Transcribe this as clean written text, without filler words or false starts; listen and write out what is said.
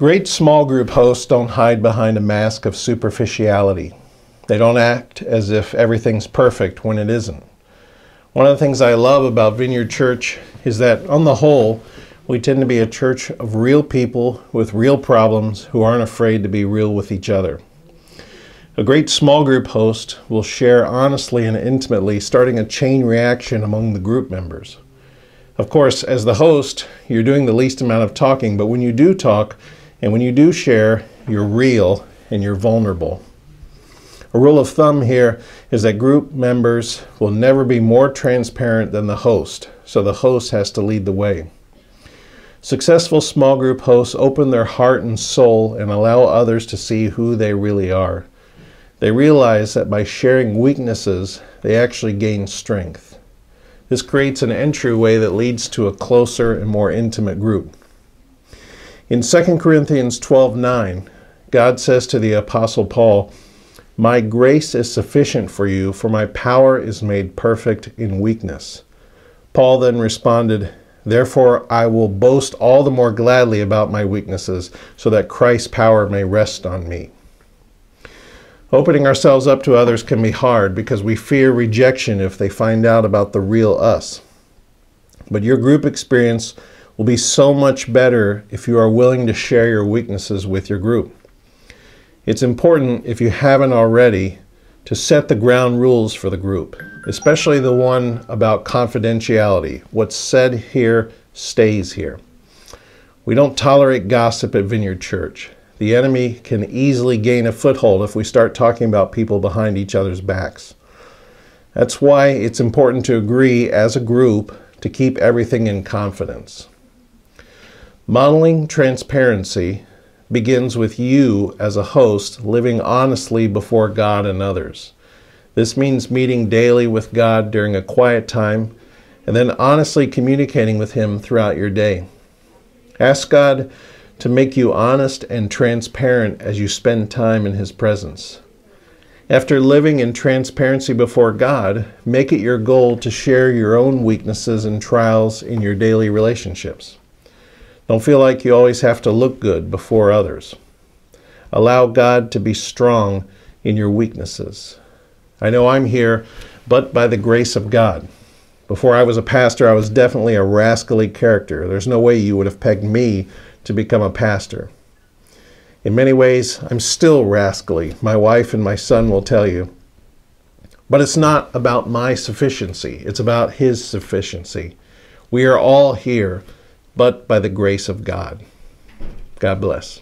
Great small group hosts don't hide behind a mask of superficiality. They don't act as if everything's perfect when it isn't. One of the things I love about Vineyard Church is that, on the whole, we tend to be a church of real people with real problems who aren't afraid to be real with each other. A great small group host will share honestly and intimately, starting a chain reaction among the group members. Of course, as the host, you're doing the least amount of talking, but when you do talk and when you do share, you're real and you're vulnerable. A rule of thumb here is that group members will never be more transparent than the host, so the host has to lead the way. Successful small group hosts open their heart and soul and allow others to see who they really are. They realize that by sharing weaknesses, they actually gain strength. This creates an entryway that leads to a closer and more intimate group. In 2 Corinthians 12:9, God says to the Apostle Paul, "My grace is sufficient for you, for my power is made perfect in weakness." Paul then responded, "Therefore I will boast all the more gladly about my weaknesses, so that Christ's power may rest on me." Opening ourselves up to others can be hard because we fear rejection if they find out about the real us. But your group experience will be so much better if you are willing to share your weaknesses with your group. It's important, if you haven't already, to set the ground rules for the group, especially the one about confidentiality. What's said here stays here. We don't tolerate gossip at Vineyard Church. The enemy can easily gain a foothold if we start talking about people behind each other's backs. That's why it's important to agree as a group to keep everything in confidence. Modeling transparency begins with you as a host living honestly before God and others. This means meeting daily with God during a quiet time and then honestly communicating with Him throughout your day. Ask God to make you honest and transparent as you spend time in His presence. After living in transparency before God, make it your goal to share your own weaknesses and trials in your daily relationships. Don't feel like you always have to look good before others. Allow God to be strong in your weaknesses. I know I'm here, but by the grace of God. Before I was a pastor, I was definitely a rascally character. There's no way you would have pegged me to become a pastor. In many ways, I'm still rascally. My wife and my son will tell you. But it's not about my sufficiency. It's about His sufficiency. We are all here, but by the grace of God. God bless.